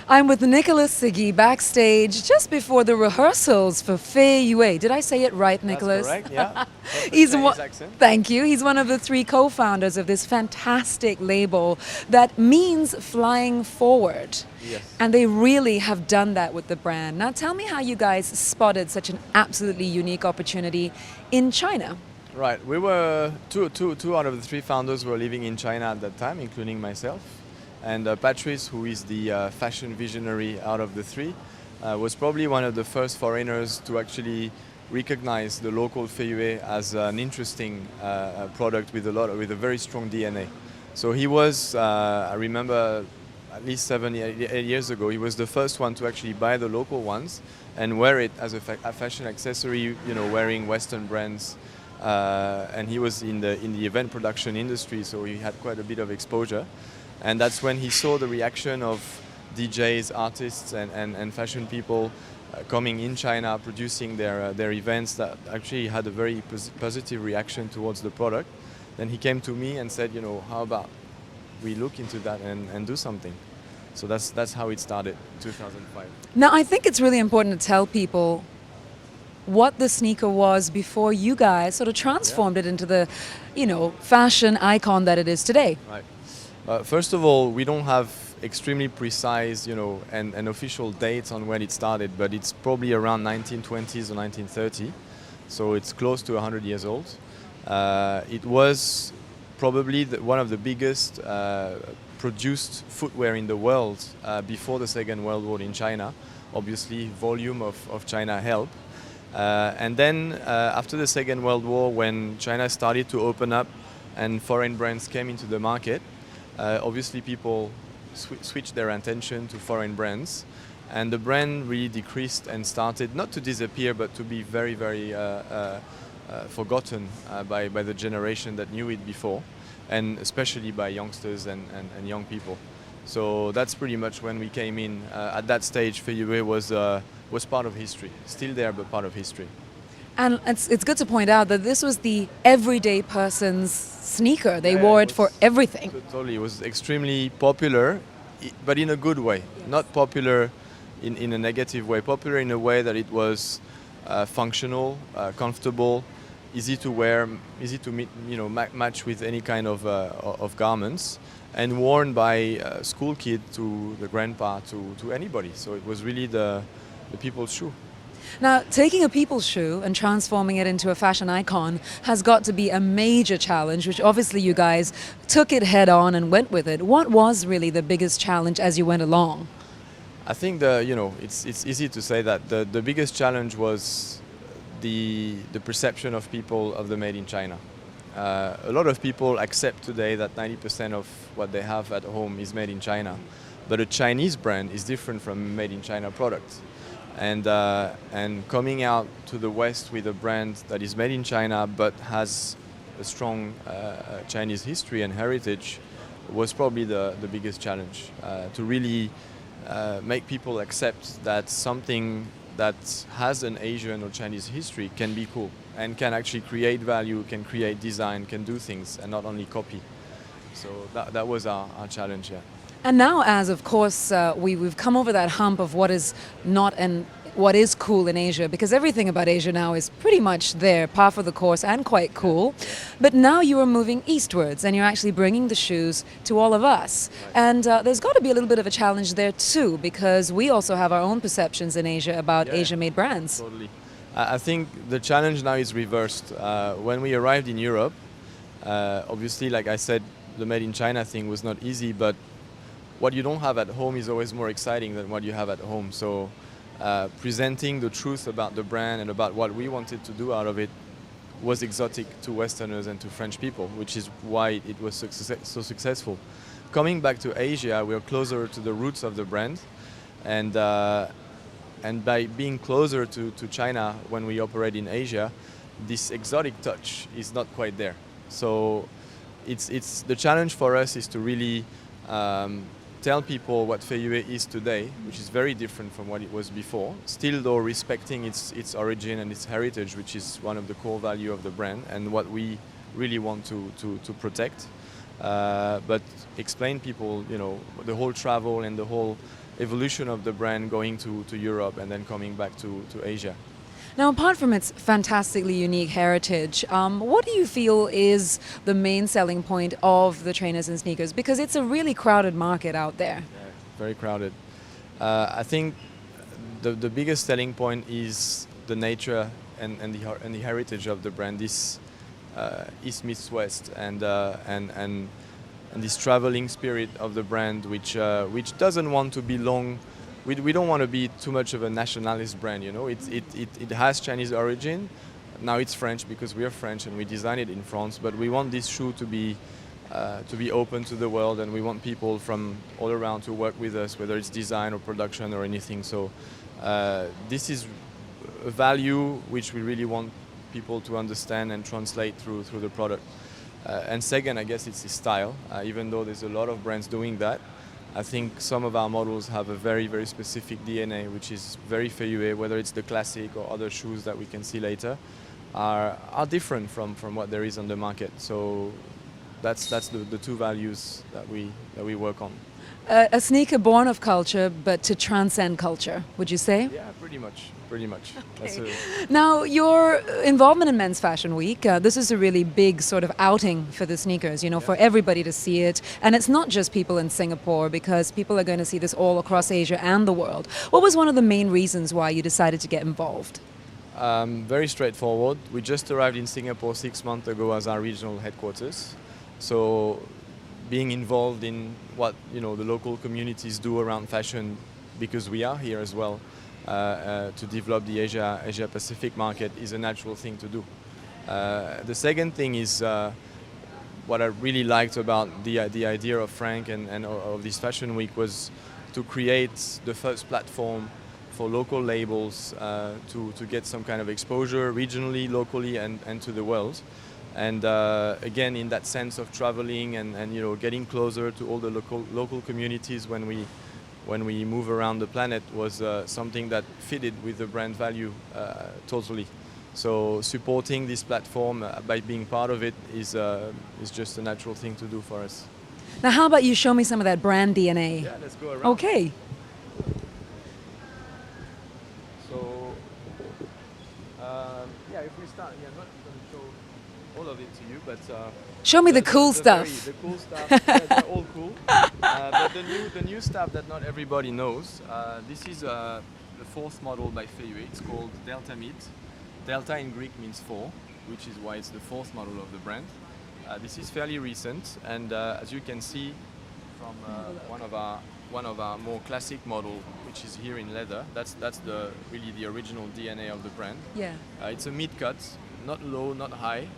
I'm with Nicolas Seguy backstage just before the rehearsals for Fei Yue. Did I say it right, That's Nicolas? correct, yeah. Perfect He's Chinese one. accent. Thank you. He's one of the three co-founders of this fantastic label that means flying forward. Yes. And they really have done that with the brand. Now tell me how you guys spotted such an absolutely unique opportunity in China. Right, we were two out of the three founders were living in China at that time, including myself. And Patrice, who is the fashion visionary out of the three, was probably one of the first foreigners to actually recognize the local feuillet as an interesting product with a very strong DNA. So he was, I remember, at least 8 years ago, he was the first one to actually buy the local ones and wear it as a fashion accessory, wearing Western brands. And he was in the event production industry, so he had quite a bit of exposure. And that's when he saw the reaction of DJs, artists, and fashion people coming in China, producing their events that actually had a very positive reaction towards the product. Then he came to me and said, how about we look into that and do something. So that's how it started, 2005. Now I think it's really important to tell people what the sneaker was before you guys sort of transformed it into the, fashion icon that it is today. Right. First of all, we don't have extremely precise, and official dates on when it started, but it's probably around 1920s or 1930, so it's close to 100 years old. It was probably one of the biggest produced footwear in the world before the Second World War in China. Obviously, volume of China helped. And then after the Second World War, when China started to open up and foreign brands came into the market, obviously people switched their attention to foreign brands, and the brand really decreased and started not to disappear but to be very, very forgotten by the generation that knew it before, and especially by youngsters and young people. So that's pretty much when we came in. At that stage, Feuillet was part of history, still there, but part of history. And it's good to point out that this was the everyday person's sneaker. They Yeah, wore it it for was everything. Totally, it was extremely popular, but in a good way. Not popular in a negative way. Popular in a way that it was functional, comfortable, easy to wear, easy to match with any kind of garments, and worn by school kid to the grandpa to anybody. So it was really the people's shoe. Now, taking a people's shoe and transforming it into a fashion icon has got to be a major challenge, which obviously you guys took it head on and went with it. What was really the biggest challenge as you went along? I think it's easy to say that the biggest challenge was the perception of people of the made in China. A lot of people accept today that 90% of what they have at home is made in China, but a Chinese brand is different from made in China product. And coming out to the West with a brand that is made in China but has a strong Chinese history and heritage was probably the biggest challenge, to really make people accept that something that has an Asian or Chinese history can be cool and can actually create value, can create design, can do things and not only copy. So that was our challenge, yeah. And now, as of course, we've come over that hump of what is not and what is cool in Asia, because everything about Asia now is pretty much there, par for the course and quite cool. But now you are moving eastwards and you're actually bringing the shoes to all of us. And there's got to be a little bit of a challenge there too, because we also have our own perceptions in Asia about Asia-made brands. Totally. I think the challenge now is reversed. When we arrived in Europe, obviously, like I said, the made in China thing was not easy, but what you don't have at home is always more exciting than what you have at home. So presenting the truth about the brand and about what we wanted to do out of it was exotic to Westerners and to French people, which is why it was so successful. Coming back to Asia, we are closer to the roots of the brand, and by being closer to China when we operate in Asia, this exotic touch is not quite there. So it's the challenge for us is to really tell people what Feuillet is today, which is very different from what it was before, still though respecting its origin and its heritage, which is one of the core value of the brand and what we really want to protect. But explain people, the whole travel and the whole evolution of the brand going to Europe and then coming back to Asia. Now, apart from its fantastically unique heritage, what do you feel is the main selling point of the trainers and sneakers? Because it's a really crowded market out there. Yeah, very crowded. I think the biggest selling point is the nature and the heritage of the brand. This East meets West and this traveling spirit of the brand, which doesn't want to belong. We don't want to be too much of a nationalist brand, you know. It has Chinese origin. Now it's French because we are French and we design it in France. But we want this shoe to be open to the world, and we want people from all around to work with us, whether it's design or production or anything. So this is a value which we really want people to understand and translate through the product. And second, I guess it's the style. Even though there's a lot of brands doing that, I think some of our models have a very, very specific DNA, which is very Feuillet, whether it's the classic or other shoes that we can see later, are different from what there is on the market. So that's the two values that we work on. A sneaker born of culture, but to transcend culture, would you say? Yeah, pretty much. Okay. Now, your involvement in Men's Fashion Week, this is a really big sort of outing for the sneakers, you know, for everybody to see it. And it's not just people in Singapore, because people are going to see this all across Asia and the world. What was one of the main reasons why you decided to get involved? Very straightforward. We just arrived in Singapore 6 months ago as our regional headquarters. So being involved in what, you know, the local communities do around fashion, because we are here as well, to develop the Asia Pacific market, is a natural thing to do. The second thing is what I really liked about the idea of Frank and of this fashion week was to create the first platform for local labels to get some kind of exposure regionally, locally, and to the world. And again, in that sense of traveling and you know, getting closer to all the local communities when we move around the planet was something that fitted with the brand value totally. So supporting this platform by being part of it is just a natural thing to do for us. Now, how about you show me some of that brand DNA? Yeah, let's go around. Okay. So, yeah, if we start, I'm not going to show all of it to you, but Show me the cool stuff. The cool stuff, yeah, they're all cool. But the new stuff that not everybody knows, this is the fourth model by Feuillet. It's called Delta Mid. Delta in Greek means four, which is why it's the fourth model of the brand. This is fairly recent, and as you can see from one of our more classic model, which is here in leather, that's really the original DNA of the brand. Yeah. It's a mid-cut, not low, not high.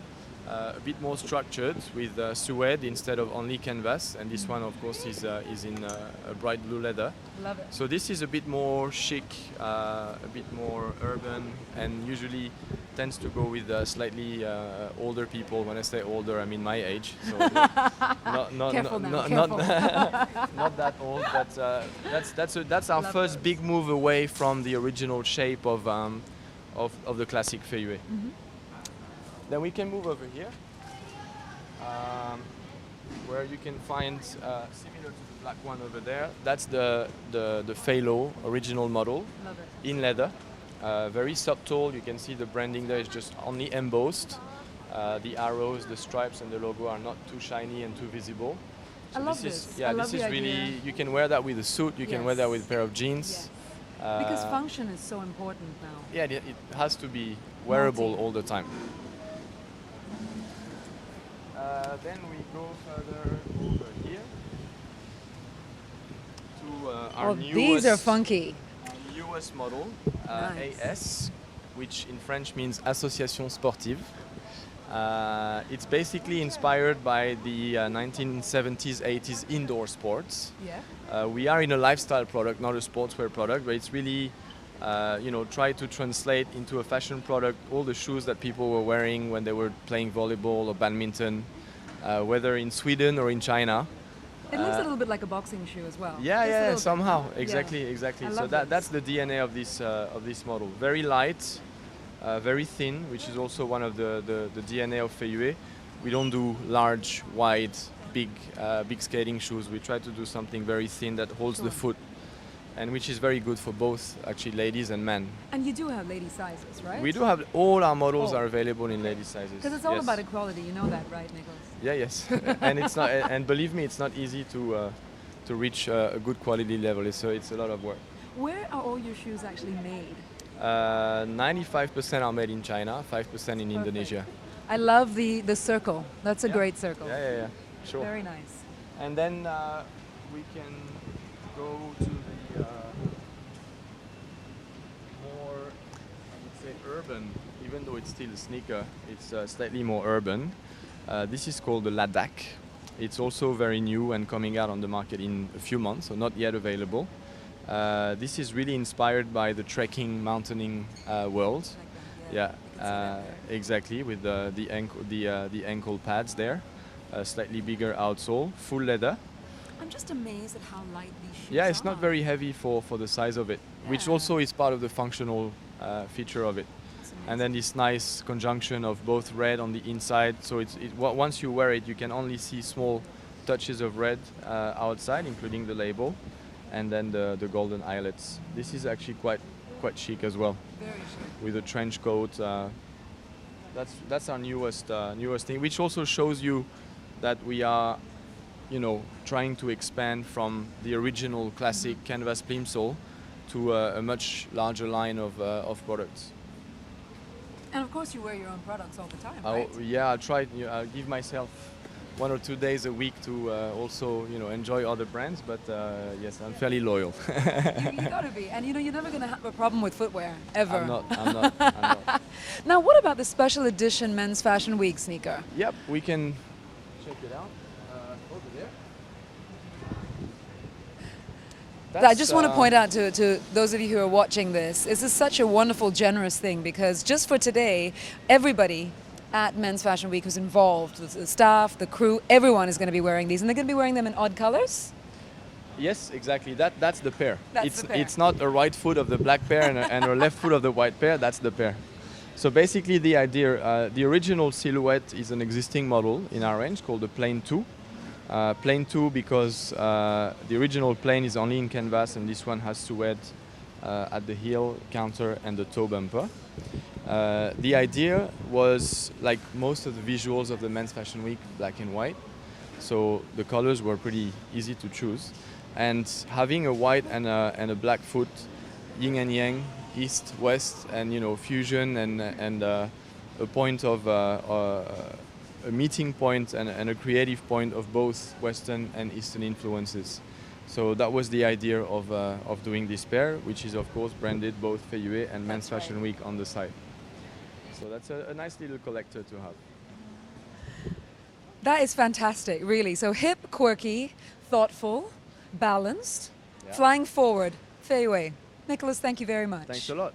A bit more structured with suede instead of only canvas, and this one of course is in a bright blue leather. Love it. So this is a bit more chic, a bit more urban, and usually tends to go with slightly older people. When I say older, I mean my age. So Careful now, not that old, but that's our Love first those. big move away from the original shape of the classic Feuillet. Mm-hmm. Then we can move over here, where you can find, similar to the black one over there, that's the Phalo original model. Love it. In leather. Very subtle, you can see the branding there is just only embossed. The arrows, the stripes and the logo are not too shiny and too visible. I love this. Yeah, I love this is the really, idea. you can wear that with a suit, you can wear that Yes. with a pair of jeans. Yes. Because function is so important now. Yeah, it has to be wearable Multi. all the time. Then we go further over here to our Oh, newest, these are funky. newest model, Nice. AS, which in French means Association Sportive. It's basically inspired by the 1970s, 80s indoor sports. Yeah. We are in a lifestyle product, not a sportswear product, but it's really, try to translate into a fashion product all the shoes that people were wearing when they were playing volleyball or badminton, whether in Sweden or in China. It looks a little bit like a boxing shoe as well. Yeah, Just a yeah, little bit. somehow, Yeah. exactly. I So love that's this. the DNA of this model. Very light, very thin, which is also one of the DNA of Feuillet. We don't do large, wide, big skating shoes. We try to do something very thin that holds the Sure. foot. and which is very good for both actually ladies and men. And you do have lady sizes, right? We do have all our models Oh. are available in lady sizes. Because it's all yes. about equality, you know that, right, Nicholas? Yeah, yes, and it's not, and believe me, it's not easy to reach a good quality level. It's a lot of work. Where are all your shoes actually made? 95% are made in China, 5% in Indonesia. I love the circle. That's a Yeah. great circle. Yeah, sure. Very nice. And then we can go to the more, I would say, urban, even though it's still a sneaker, it's slightly more urban. This is called the Ladakh. It's also very new and coming out on the market in a few months, so not yet available. This is really inspired by the trekking, mountaineering world. Yeah, exactly, with the ankle pads there, slightly bigger outsole, full leather. I'm just amazed at how light these shoes Yeah, it's are. not very heavy for the size of it, which Yeah. also is part of the functional feature of it. And then this nice conjunction of both red on the inside, so once you wear it, you can only see small touches of red outside, including the label, and then the golden eyelets. This is actually quite chic as well, Very chic. with a trench coat. That's our newest thing, which also shows you that we are, trying to expand from the original classic canvas plimsoll to a much larger line of products. And of course, you wear your own products all the time, right? Yeah, I'll try. I'll give myself 1 or 2 days a week to also, enjoy other brands. But yes, I'm fairly loyal. You gotta be. And you're never gonna have a problem with footwear, ever. I'm not. Now, what about the special edition Men's Fashion Week sneaker? Yep, we can check it out over there. I just want to point out to those of you who are watching this is such a wonderful, generous thing, because just for today, everybody at Men's Fashion Week who's involved, the staff, the crew, everyone is going to be wearing these, and they're going to be wearing them in odd colors. Yes, exactly. That's the pair. That's the pair. It's not a right foot of the black pair and a left foot of the white pair. That's the pair. So basically, the idea, the original silhouette is an existing model in our range called the Plane 2. Plane 2 because the original plane is only in canvas, and this one has suede at the heel, counter, and the toe bumper. The idea was, like most of the visuals of the Men's Fashion Week, black and white. So the colors were pretty easy to choose. And having a white and a black foot, yin and yang, east, west, and fusion and a point of a meeting point and a creative point of both Western and Eastern influences. So that was the idea of doing this pair, which is of course branded both Feyue and Men's Fashion Week on the side. So that's a nice little collector to have. That is fantastic, really. So hip, quirky, thoughtful, balanced, Yeah. flying forward. Feyue. Nicholas, thank you very much. Thanks a lot.